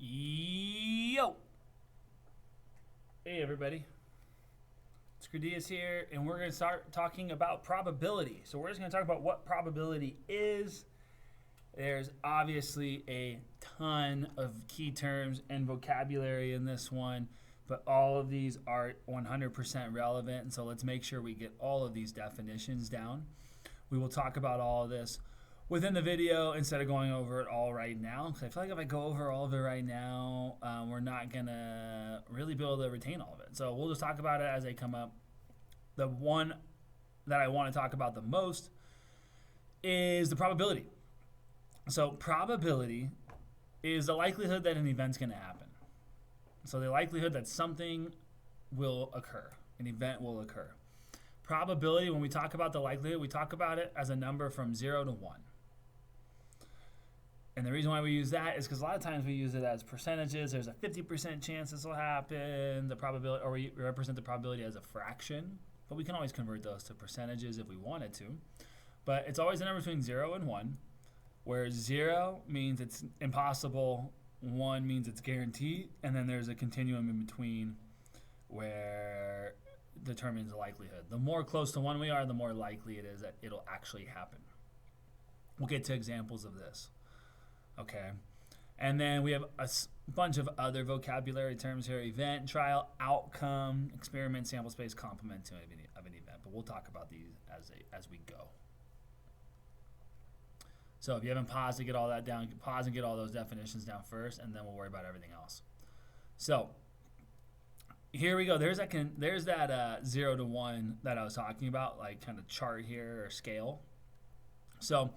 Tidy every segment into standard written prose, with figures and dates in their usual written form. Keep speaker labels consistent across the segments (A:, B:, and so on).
A: Yo! Hey everybody, it's Credias here, and we're going to start talking about probability. So we're just going to talk about what probability is. There's obviously a ton of key terms and vocabulary in this one, but all of these are 100% relevant, and so let's make sure we get all of these definitions down. We will talk about all of this within the video instead of going over it all right now, because I feel like if I go over all of it right now, we're not going to really be able to retain all of it. So we'll just talk about it as they come up. The one that I want to talk about the most is the probability. So probability is the likelihood that an event's going to happen. So the likelihood that something will occur, an event will occur. Probability, when we talk about the likelihood, we talk about it as a number from 0 to 1. And the reason why we use that is because a lot of times we use it as percentages. There's a 50% chance this will happen, the probability, or we represent the probability as a fraction. But we can always convert those to percentages if we wanted to. But it's always a number between 0 and 1, where 0 means it's impossible, 1 means it's guaranteed, and then there's a continuum in between where determines the likelihood. The more close to 1 we are, the more likely it is that it'll actually happen. We'll get to examples of this. Okay, and then we have a bunch of other vocabulary terms here: event, trial, outcome, experiment, sample space, complement to of an event. But we'll talk about these as we go. So if you haven't paused to get all that down, pause and get all those definitions down first, and then we'll worry about everything else. So here we go. There's that 0 to 1 that I was talking about, like kind of chart here or scale. So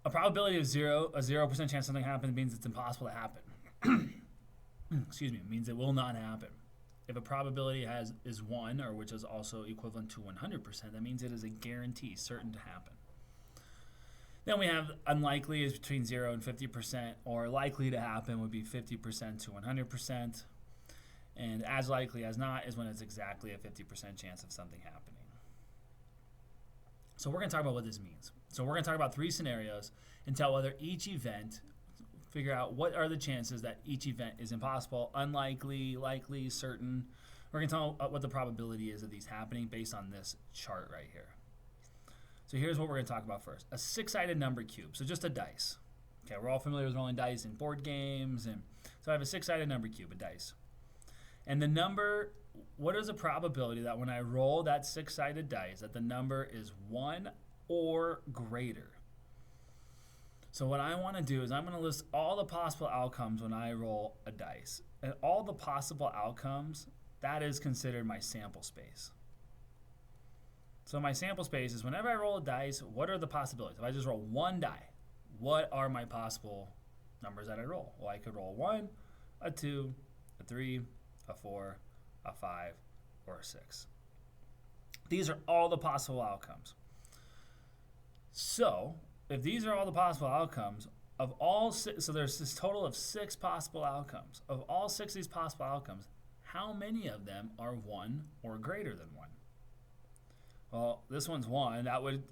A: a probability of 0, a 0% chance something happens means it's impossible to happen. Excuse me, means it will not happen. If a probability is 1, or which is also equivalent to 100%, that means it is a guarantee, certain to happen. Then we have unlikely is between 0 and 50%, or likely to happen would be 50% to 100%. And as likely as not is when it's exactly a 50% chance of something happening. So we're going to talk about what this means. So we're going to talk about 3 scenarios and tell whether each event, figure out what are the chances that each event is impossible, unlikely, likely, certain. We're going to tell what the probability is of these happening based on this chart right here. So here's what we're going to talk about first. A 6-sided number cube, so just a dice. Okay, we're all familiar with rolling dice in board games, and so I have a 6-sided number cube, a dice. And the number, what is the probability that when I roll that 6-sided dice that the number is 1 or greater? So what I want to do is I'm going to list all the possible outcomes when I roll a dice. And all the possible outcomes, that is considered my sample space. So my sample space is whenever I roll a dice, what are the possibilities? If I just roll one die, what are my possible numbers that I roll? Well, I could roll 1, a 2, a 3, a 4, a 5, or a 6. These are all the possible outcomes. So if these are all the possible outcomes, of all 6, so there's this total of 6 possible outcomes. Of all 6 of these possible outcomes, how many of them are 1 or greater than 1? Well, this one's 1. That would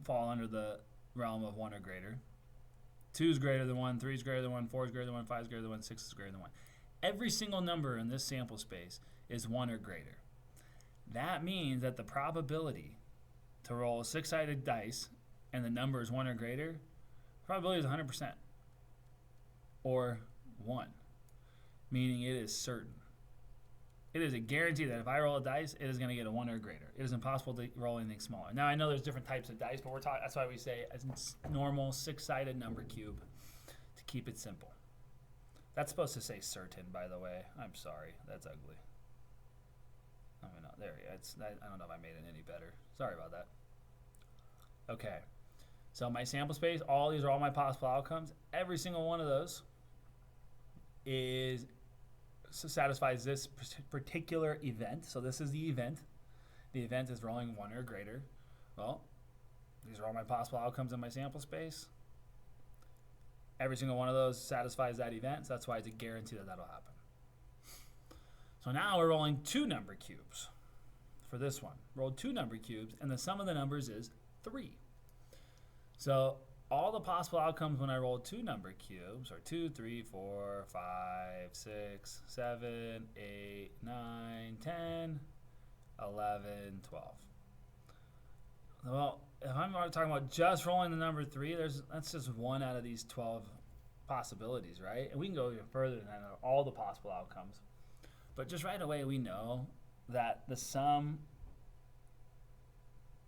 A: fall under the realm of 1 or greater. 2 is greater than 1. 3 is greater than 1. 4 is greater than 1. 5 is greater than 1. 6 is greater than 1. Every single number in this sample space is 1 or greater. That means that the probability to roll a 6-sided dice and the number is 1 or greater, probability is 100%. Or 1. Meaning it is certain. It is a guarantee that if I roll a dice, it is going to get a 1 or greater. It is impossible to roll anything smaller. Now, I know there's different types of dice, but that's why we say a normal 6-sided number cube to keep it simple. That's supposed to say certain, by the way. I'm sorry. That's ugly. I mean, no, there we go. I don't know if I made it any better. Sorry about that. Okay. So my sample space, these are all my possible outcomes. Every single one of those satisfies this particular event. So this is the event. The event is rolling 1 or greater. Well, these are all my possible outcomes in my sample space. Every single one of those satisfies that event, so that's why it's a guarantee that that'll happen. So now we're rolling 2 number cubes for this one. Rolled 2 number cubes, and the sum of the numbers is 3. So all the possible outcomes when I roll 2 number cubes are 2, 3, 4, 5, 6, 7, 8, 9, 10, 11, 12. Well, if I'm talking about just rolling the number 3, that's just one out of these 12 possibilities, right? And we can go even further than that, all the possible outcomes. But just right away, we know that the sum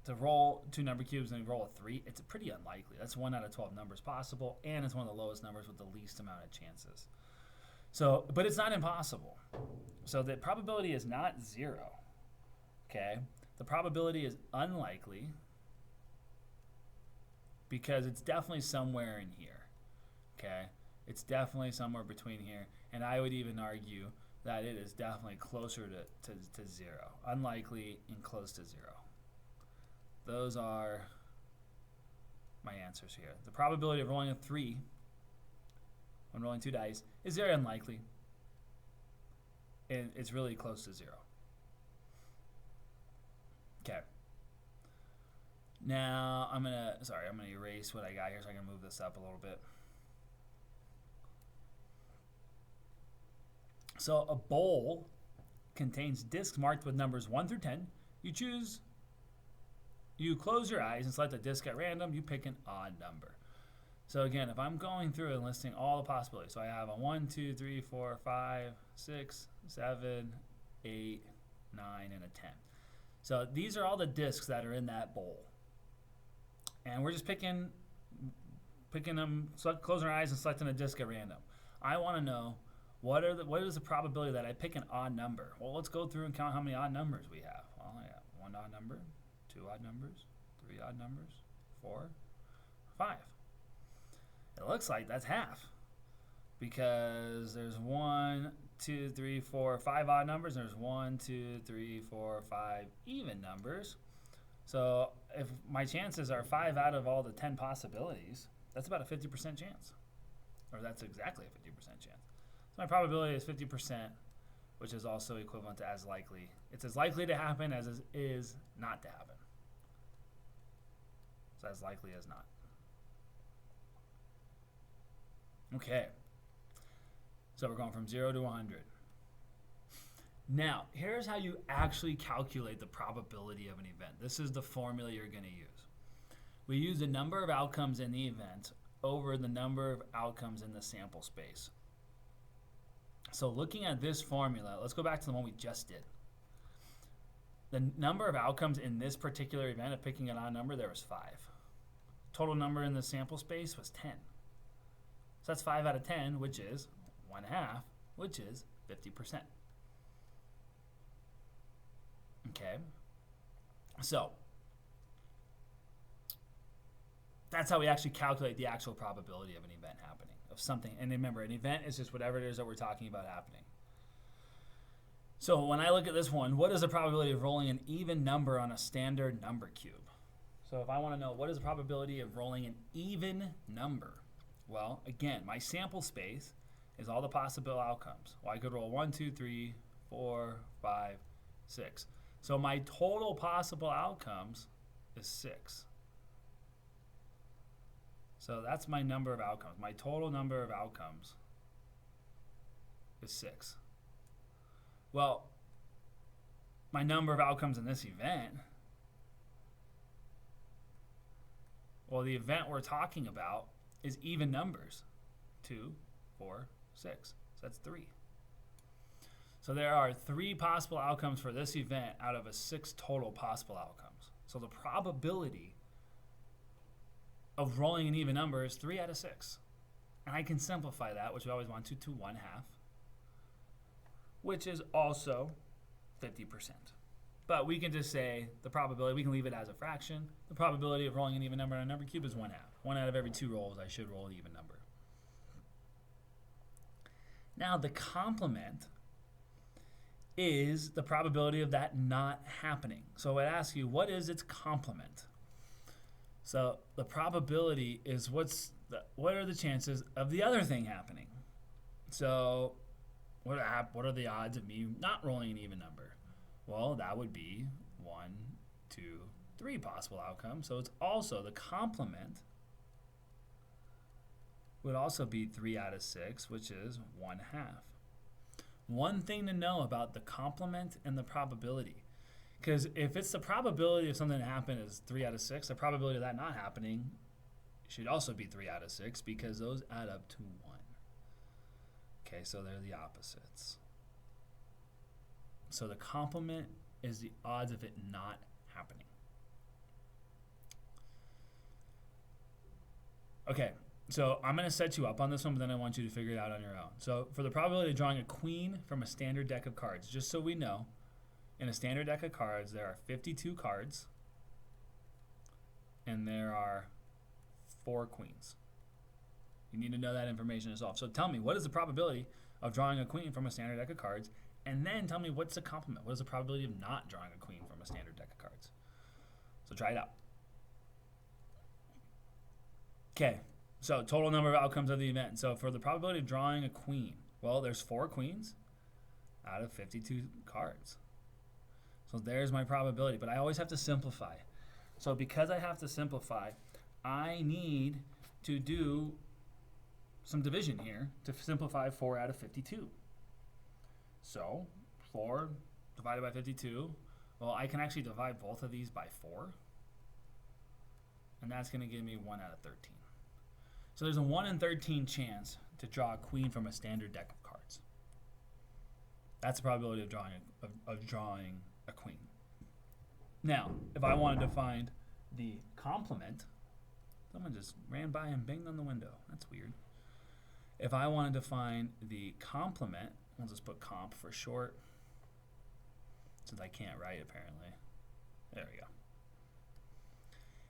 A: to roll 2 number cubes and roll a 3, it's pretty unlikely. That's 1 out of 12 numbers possible, and it's one of the lowest numbers with the least amount of chances. So, but it's not impossible. So the probability is not 0. Okay, the probability is unlikely because it's definitely somewhere in here. Okay, it's definitely somewhere between here, and I would even argue that it is definitely closer to 0. Unlikely and close to 0. Those are my answers here. The probability of rolling a 3 when rolling 2 dice is very unlikely, and it's really close to 0. Okay. Now I'm gonna erase what I got here so I can move this up a little bit. So a bowl contains discs marked with numbers 1 through 10. You close your eyes and select a disc at random. You pick an odd number. So again, if I'm going through and listing all the possibilities, so I have a 1, 2, 3, 4, 5, 6, 7, 8, 9, and a 10. So these are all the discs that are in that bowl. And we're just picking them, closing our eyes and selecting a disc at random. I want to know what is the probability that I pick an odd number. Well, let's go through and count how many odd numbers we have. Well, I got 1 odd number, 2 odd numbers, 3 odd numbers, 4, 5. It looks like that's half because there's 1, 2, 3, 4, 5 odd numbers, and there's 1, 2, 3, 4, 5 even numbers. So if my chances are 5 out of all the 10 possibilities, that's about a 50% chance. Or that's exactly a 50% chance. So my probability is 50%, which is also equivalent to as likely. It's as likely to happen as it is not to happen. So as likely as not. Okay. So we're going from 0 to 100. Now, here's how you actually calculate the probability of an event. This is the formula you're going to use. We use the number of outcomes in the event over the number of outcomes in the sample space. So looking at this formula, let's go back to the one we just did. The number of outcomes in this particular event of picking an odd number, there was 5. Total number in the sample space was 10. So that's 5 out of 10, which is 1/2, which is 50%. Okay, so that's how we actually calculate the actual probability of an event happening, of something. And remember, an event is just whatever it is that we're talking about happening. So when I look at this one, what is the probability of rolling an even number on a standard number cube? So if I want to know what is the probability of rolling an even number, well, again, my sample space is all the possible outcomes. Well, I could roll 1, 2, 3, 4, 5, 6. So my total possible outcomes is 6. So that's my number of outcomes. My total number of outcomes is 6. Well, my number of outcomes in this event, well, the event we're talking about is even numbers. 2, 4, 6. So that's 3. So there are 3 possible outcomes for this event out of a 6 total possible outcomes. So the probability of rolling an even number is 3 out of 6. And I can simplify that, which we always want to 1/2, which is also 50%. But we can just say the probability, we can leave it as a fraction. The probability of rolling an even number on a number cube is 1/2. 1 out of every 2 rolls, I should roll an even number. Now the complement is the probability of that not happening. So I ask you, what is its complement? So the probability is what are the chances of the other thing happening? So what are the odds of me not rolling an even number? Well, that would be 1, 2, 3 possible outcomes. So it's also the complement would also be 3 out of 6, which is 1/2. One thing to know about the complement and the probability, because if it's the probability of something to happen is 3 out of 6, the probability of that not happening should also be 3 out of 6 because those add up to 1. Okay, so they're the opposites. So the complement is the odds of it not happening. Okay, so I'm going to set you up on this one, but then I want you to figure it out on your own. So for the probability of drawing a queen from a standard deck of cards, just so we know, in a standard deck of cards, there are 52 cards, and there are 4 queens. You need to know that information to solve. So tell me, what is the probability of drawing a queen from a standard deck of cards? And then tell me, what's the complement? What is the probability of not drawing a queen from a standard deck of cards? So try it out. Okay, so total number of outcomes of the event. So for the probability of drawing a queen, well, there's 4 queens out of 52 cards. So there's my probability, but I always have to simplify. So because I have to simplify, I need to do some division here to simplify 4 out of 52. So 4 divided by 52, well, I can actually divide both of these by 4, and that's going to give me 1 out of 13. So there's a 1 in 13 chance to draw a queen from a standard deck of cards. That's the probability of drawing a queen. Now, if I wanted to find the complement, someone just ran by and banged on the window. That's weird. If I wanted to find the complement, we'll just put comp for short, since I can't write apparently. There we go.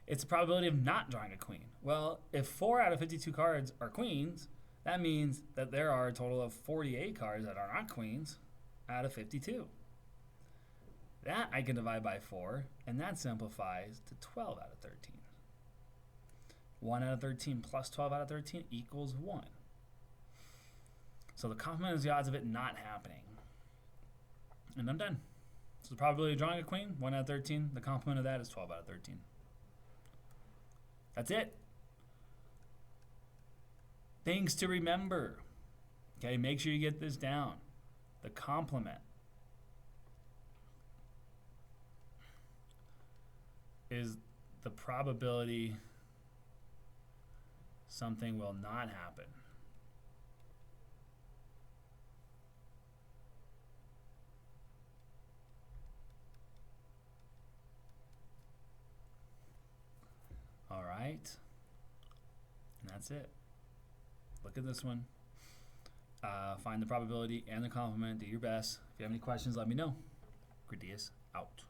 A: It's the probability of not drawing a queen. Well, if 4 out of 52 cards are queens, that means that there are a total of 48 cards that are not queens out of 52. That I can divide by 4, and that simplifies to 12 out of 13. 1 out of 13 plus 12 out of 13 equals 1. So the complement is the odds of it not happening. And I'm done. So the probability of drawing a queen, 1 out of 13. The complement of that is 12 out of 13. That's it. Things to remember. Okay, make sure you get this down. The complement is the probability something will not happen. All right, and that's it. Look at this one. Find the probability and the complement. Do your best. If you have any questions, let me know. Gradius out.